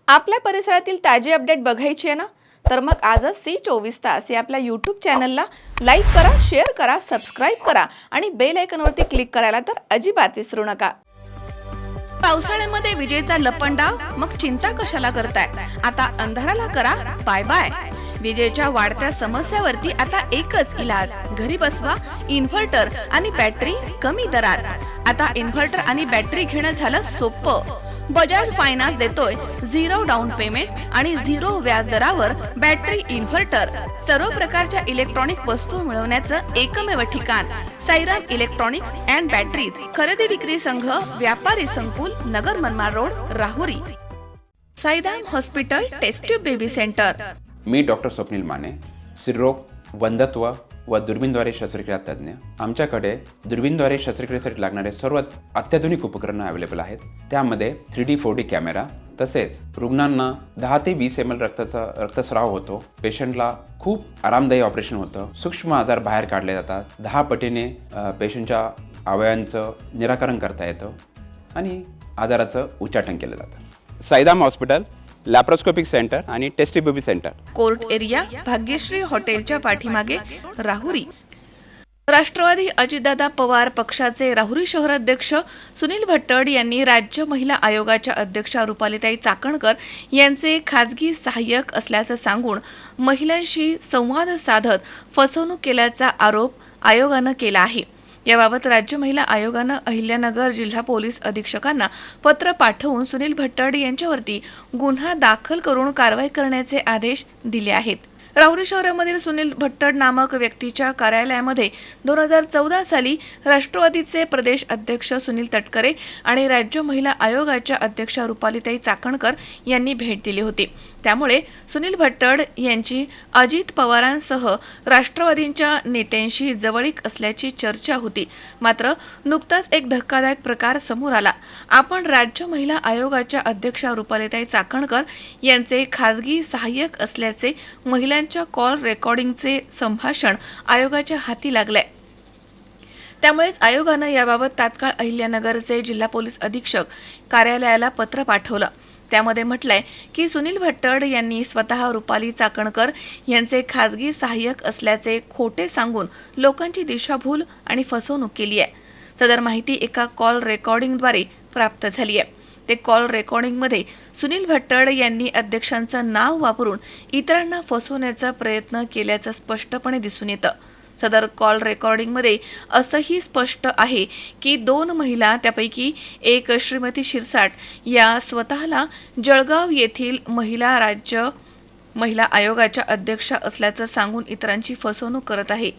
आपल्या परिसरातील ताजी अपडेट बघायची आहे ना, तर मग आजच ती 24 तास या आपल्या YouTube चॅनलला लाईक करा, शेअर करा, सबस्क्राईब करा आणि बेल आयकॉनवरती क्लिक करायला तर अजिबात विसरू नका. पावसाळ्यामध्ये विजेचा लपंडाव, मग चिंता कशाला करताय? आता अंधाराला करा बाय बाय. विजेच्या वाढत्या समस्यावरती आता एकच इलाज, घरी बसवा इन्व्हर्टर आणि बॅटरी कमी दरात. आता इन्व्हर्टर आणि बॅटरी घेणं झालं सोपं. बजाज फायनान्स देतोय 0 डाऊन पेमेंट आणि 0 व्याज दरावर बॅटरी इन्व्हर्टर. सर्व प्रकारच्या इलेक्ट्रॉनिक वस्तू मिळवण्याचं एकमेव ठिकाण साईराम इलेक्ट्रॉनिक्स अँड बॅटरीज. खरेदी विक्री संघ, व्यापारी संकुल, Nagar Manmad road, Rahuri. Sairam hospital test tube baby centre. मी डॉक्टर स्वप्नील माने, स्त्रीरोग, वंध्यत्व व दुर्बीणद्वारे शस्त्रक्रिया तज्ज्ञ. आमच्याकडे दुर्बीणद्वारे शस्त्रक्रियेसाठी लागणारे सर्व अत्याधुनिक उपकरणं अवेलेबल आहेत. त्यामध्ये 3D 4D कॅमेरा, तसेच रुग्णांना 10 ते 20 ml रक्तस्राव होतो. पेशंटला खूप आरामदायी ऑपरेशन होतं. सूक्ष्म आजार बाहेर काढले जातात. 10 पटीने पेशंटच्या अवयवांचं निराकरण करता येतं आणि आजाराचं उच्चाटन केलं जातं. साईराम हॉस्पिटल, लॅप्रोस्कोपिक सेंटर आणि test baby centre, court area, Bhagyashree हॉटेलच्या पाठीमागे, राहुरी. राष्ट्रवादी अजितदादा पवार पक्षाचे राहुरी शहराध्यक्ष सुनील भट्टड यांनी राज्य महिला आयोगाच्या अध्यक्षा रुपालीताई चाकणकर यांचे खाजगी सहाय्यक असल्याचं सांगून महिलांशी संवाद साधत फसवणूक केल्याचा आरोप आयोगानं केला आहे. याबाबत राज्य महिला आयोगानं अहिल्यानगर जिल्हा पोलीस अधीक्षकांना पत्र पाठवून सुनील भट्टड यांच्यावरती गुन्हा दाखल करून कारवाई करण्याचे आदेश दिले आहेत. राहुरी शहरामधील सुनील भट्टड नामक व्यक्तीच्या कार्यालयामध्ये 2014 साली राष्ट्रवादीचे प्रदेश अध्यक्ष सुनील तटकरे आणि राज्य महिला आयोगाच्या अध्यक्षा रुपालीताई चाकणकर यांनी भेट दिली होती. त्यामुळे सुनील भट्टड यांची अजित पवारांसह राष्ट्रवादीच्या नेत्यांशी जवळीक असल्याची चर्चा होती. मात्र नुकताच एक धक्कादायक प्रकार समोर आला. आपण राज्य महिला आयोगाच्या अध्यक्षा रुपालीताई चाकणकर यांचे खाजगी सहाय्यक असल्याचे महिलांच्या कॉल रेकॉर्डिंगचे संभाषण आयोगाच्या हाती लागले. त्यामुळेच आयोगानं याबाबत तात्काळ अहिल्यानगरचे जिल्हा पोलीस अधीक्षक कार्यालयाला पत्र पाठवलं. त्यामध्ये म्हटलंय की सुनील भट्टड यांनी स्वतः रुपाली चाकणकर यांचे खाजगी सहाय्यक असल्याचे खोटे सांगून लोकांची दिशाभूल आणि फसवणूक केली आहे. सदर माहिती एका कॉल रेकॉर्डिंगद्वारे प्राप्त झाली आहे. ते कॉल रेकॉर्डिंगमध्ये सुनील भट्टड यांनी अध्यक्षांचं नाव वापरून इतरांना फसवण्याचा प्रयत्न केल्याचं स्पष्टपणे दिसून येतं. सदर कॉल रेकॉर्डिंगमध्ये असंही स्पष्ट आहे की 2 महिला, त्यापैकी एक श्रीमती शिरसाट, या स्वतःला जळगाव येथील राज्य महिला आयोगाच्या अध्यक्षा असल्याचं सांगून इतरांची फसवणूक करत आहे.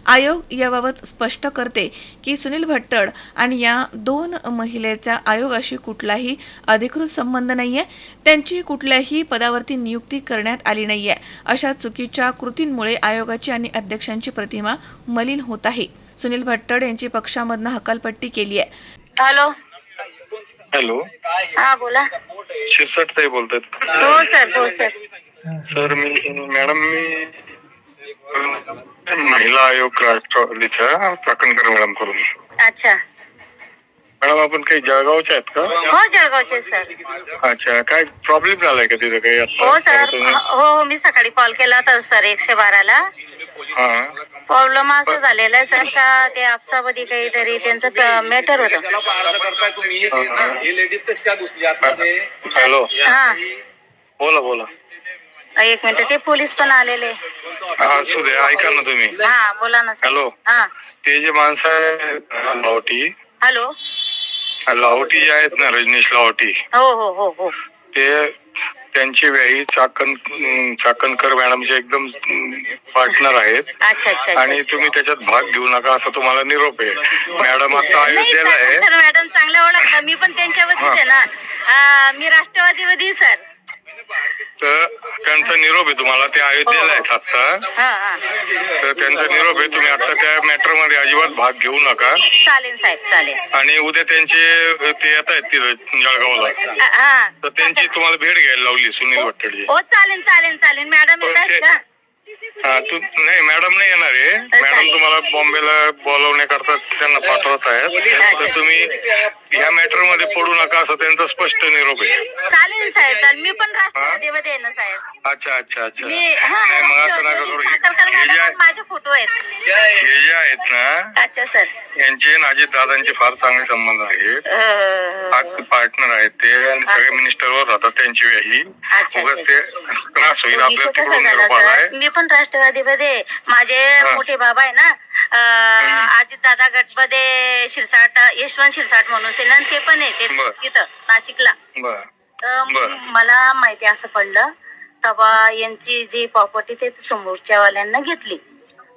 आयोग याबाबत स्पष्ट करते की सुनील भट्टड आणि या 2 महिलेचा आयोगाशी कुठलाही अधिकृत संबंध नाहीये. त्यांची कुठल्याही पदावरती नियुक्ती करण्यात आली नाहीये. अशा चुकीच्या कृतींमुळे आयोगाची आणि अध्यक्षांची प्रतिमा मलिन होत आहे. सुनील भट्टड यांची पक्षामधनं हकालपट्टी केली आहे. हॅलो हॅलो, हा बोला. शिरसाट साहेब बोलतात. हो सर, हो सर. सर मी महिला आयोग राष्ट्रवादीच्या चाकणकर मॅडम करून. अच्छा. मॅडम आपण काही जळगावच्या आहेत का? हो जळगावचे सर. अच्छा, काय प्रॉब्लेम झालाय का तिथे काही? हो सर, हो मी सकाळी कॉल केला होता सर 112 ला. हा, प्रॉब्लेम असं झालेला आहे सर का ते आपसामध्ये काहीतरी त्यांचं मॅटर होतं. हॅलो, हा बोला बोला. एक मिनिट, ते पोलीस पण आलेले. असू दे, ऐका ना तुम्ही. हा बोला ना सर. हॅलो, हा ते जे माणसं आहे लाहोटी, हॅलो, लाहोटी जे आहेत ना, रजनीश लाहोटी, हो हो हो हो, ते त्यांची व्याही चाकणकर मॅडमचे एकदम पार्टनर आहेत. अच्छा अच्छा. आणि तुम्ही त्याच्यात भाग घेऊ नका असं तुम्हाला निरोप आहे. मॅडम आता अयोध्येला आहे. मॅडम चांगल्या ओळखता, मी पण त्यांच्यावरतीच आहे ना. मी राष्ट्रवादीवादी सर. तर त्यांचा निरोप आहे तुम्हाला. ते अयोध्येला आहेत आता. तर त्यांचा निरोप आहे. तुम्ही आता त्या मॅटर मध्ये अजिबात भाग घेऊ नका. चालेल साहेब, चालेल. आणि उद्या त्यांचे ते येत आहेत तिथं जळगावला. तर त्यांची तुम्हाला भेट घ्यायला लावली सुनील भट्टडजी. हो चालेल चालेल चालेल. मॅडम येत आहेत का? तू नाही मॅडम नाही येणार आहे. मॅडम तुम्हाला बॉम्बेला बोलवण्याकरता त्यांना पाठवत आहेत. तर तुम्ही ह्या मॅटर मध्ये पडू नका असं त्यांचा स्पष्ट निरोप आहे. चालेल साहेब, चालेल. मी पण राष्ट्रवादीमध्ये आहे ना साहेब. अच्छा अच्छा अच्छा. मी नाही मग असं नका करू. माझे फोटो आहेत. हे जे आहेत ना अच्छा सर. यांचे अजित दादांचे फार चांगले संबंध आहेत. पार्टनर आहेत ते आणि सगळे मिनिस्टरवर राहतात त्यांची वेळी. उगाच ते त्रास होईल आपल्याला तिकडून निरोप आलाय. मी पण राष्ट्रवादीमध्ये माझे मोठे बाबा आहे ना अजित दादा गटमध्ये शिरसाट यशवंत शिरसाट म्हणून सेलन ते पण आहे तिथं नाशिकला. बर मला माहिती असं पडलं तेव्हा यांची जी प्रॉपर्टी ते समोरच्या वाल्यांना घेतली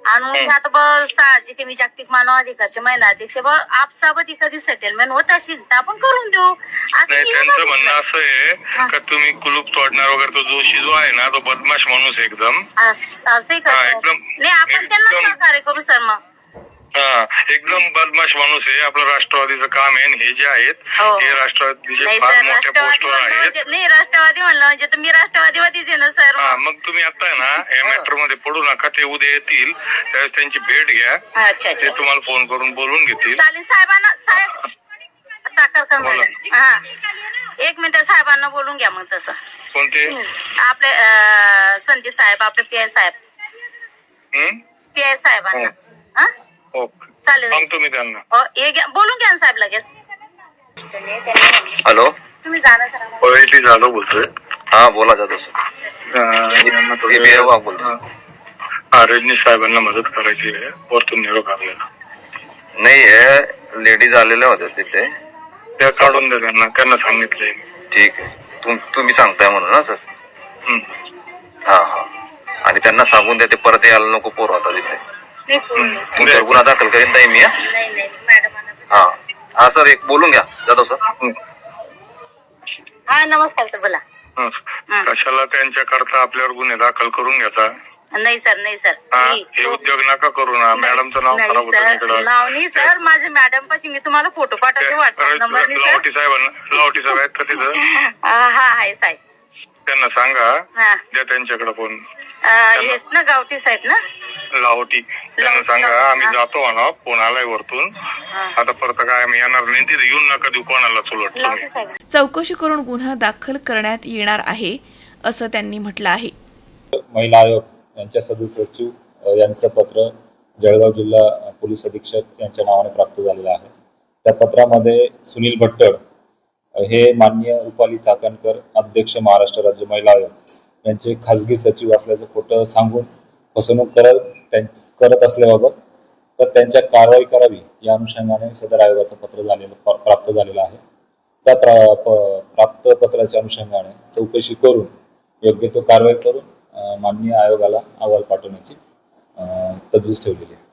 आणि आता साहजिक मी जागतिक मानव अधिकारचे महिला अध्यक्ष आपसाबत कधी सेटलमेंट होत असेल तर आपण करून देऊ. नाही त्यांचं म्हणणं असं आहे का तुम्ही कुलूप तोडणार वगैरे तो जोशी जो आहे ना तो बदमाश माणूस एकदम असंही करतो. नाही आपण त्यांना सहकार्य करू सर. मग एकदम बदमाश माणूस आहे. आपलं राष्ट्रवादीचं काम आहे. हे जे आहेत हे राष्ट्रवादीचे फार मोठ्या पोस्टवर आहेत. नाही राष्ट्रवादी म्हणलं म्हणजे तर मी राष्ट्रवादीवरतीच आहे ना सर. मग तुम्ही आता आहे ना या मॅटर मध्ये पडू नका. ते उद्या येतील त्यावेळेस त्यांची भेट घ्या. अच्छा ते तुम्हाला फोन करून बोलून घेतील. चालेल. साहेबांना साहेब चाकरकर मॅडम हा 1 मिनिट साहेबांना बोलून घ्या. मग तसं कोणते आपले संदीप साहेब आपले पीआय साहेब पीआय साहेबांना चालेल. सांगतो मी त्यांना. बोलून घ्या ना साहेब लगेच. हॅलो तुम्ही जाणं सर. पळेटी जाधव बोलतोय. हा बोला जाधव सर. बोलतो. रजनीश साहेबांना मदत करायची आहे. वरतून निरोप आपल्याला नाही हे लेडीज आलेल्या होत्या तिथे. त्या काढून द्या त्यांना सांगितलंय. ठीक आहे. तुम्ही सांगताय म्हणून ना सर. हा हा. आणि त्यांना सांगून द्या ते परत यायला नको. पोर होता तिथे तुमच्यावर गुन्हा दाखल करीन नाही मी. हा हा सर एक बोलून घ्या जाधव सर. हा नमस्कार सर बोला. कशाला त्यांच्या करता आपल्यावर गुन्हे दाखल करून घ्यायचा. नाही सर नाही सर. हे उद्योग नका करू ना. मॅडमचं नाव खराब होतं इकडं. नाव नाही सर. माझे मॅडम पाशी मी तुम्हाला फोटो पाठवते व्हॉट्सअप नंबर. लावटी साहेब आहेत का तिथं. हा आहे साहेब. त्यांना सांगा द्या त्यांच्याकडे फोन. हेच ना गावठी साहेब ना लाहोटी. त्यांना सांगा आम्ही जातो म्हणा. फोन आलाय वरतून. आता परत काय आम्ही येणार नाही. तिथे येऊन नका देऊ कोणाला चुलट तुम्ही. चौकशी करून गुन्हा दाखल करण्यात येणार आहे असं त्यांनी म्हटलं आहे. महिला आयोग यांच्या सदस्य सचिव यांचं पत्र जळगाव जिल्हा पोलीस अधीक्षक यांच्या नावाने प्राप्त झालेलं आहे. त्या पत्रामध्ये सुनील भट्टड हे माननीय रुपाली चाकणकर अध्यक्ष महाराष्ट्र राज्य महिला आयोग यांचे खासगी सचिव असल्याचं खोटं सांगून फसवणूक करत असल्याबाबत तर त्यांच्या कारवाई करावी या अनुषंगाने सदर आयोगाचं पत्र प्राप्त झालेलं आहे. त्या प्राप्त पत्राच्या अनुषंगाने चौकशी करून योग्य तो कारवाई करून माननीय आयोगाला अहवाल पाठवण्याची तजवीज ठेवलेली आहे.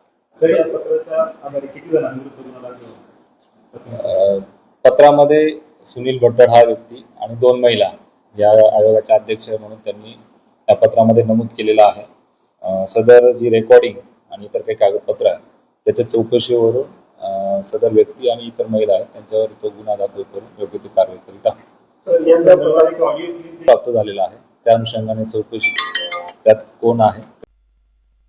पत्रामध्ये सुनील भट्टड हा व्यक्ती आणि 2 महिला या आयोगाचे अध्यक्ष म्हणून त्यांनी या पत्रामध्ये नमूद केलेलं आहे. सदर जी रेकॉर्डिंग आणि इतर काही कागदपत्र आहेत त्याच्या चौकशीवरून सदर व्यक्ती आणि इतर महिला आहेत त्यांच्यावर तो गुन्हा दाखल करून योग्य ती कारवाई करीत आहे. प्राप्त झालेला आहे. त्या अनुषंगाने चौकशी त्यात कोण आहे.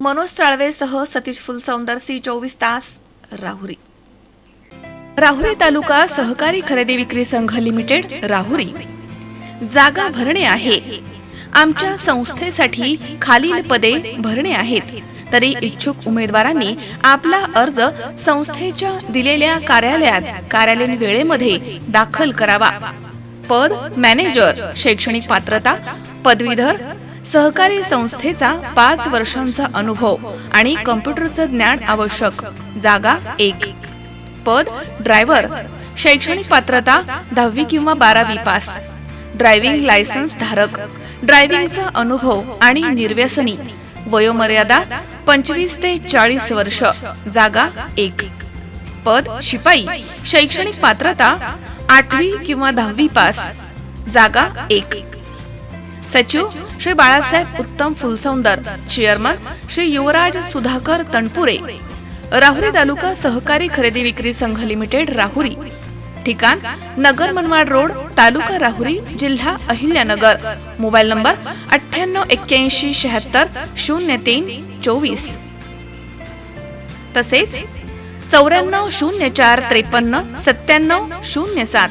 मनोज साळवेसह सतीश फुलसौंदर C24 तास राहुरी. राहुरी तालुका सहकारी खरेदी विक्री संघ लिमिटेड राहुरी. जागा भरणे आहे. आमच्या संस्थेसाठी खालील पदे भरणे आहेत. तरी इच्छुक उमेदवारांनी आपला अर्ज संस्थेच्या दिलेल्या कार्यालयीन वेळेमध्ये दाखल करावा. पद मॅनेजर. शैक्षणिक पात्रता पदवीधर. सहकारी संस्थेचा 5 वर्षांचा अनुभव आणि कम्प्युटरचं ज्ञान आवश्यक. जागा 1. पद ड्रायव्हर. शैक्षणिक पात्रता 10वी किंवा 12वी पास. ड्रायव्हिंग लायसन्स धारक. ड्रायव्हिंगचा अनुभव आणि निर्व्यसनी. वयोमर्यादा 25 ते 40 वर्ष. जागा 1. पद शिपाई. शैक्षणिक पात्रता 8वी किंवा 10वी पास. जागा 1. सचिव श्री बाळासाहेब उत्तम फुलसौंदर. चेअरमन श्री युवराज सुधाकर तणपुरे. राहुरी तालुका सहकारी खरेदी विक्री संघ लिमिटेड राहुरी. ठिकाण नगर मनमाड रोड, तालुका राहुरी, जिल्हा अहिल्यानगर. Mobile number 9881760324. तसेच 940453 9707.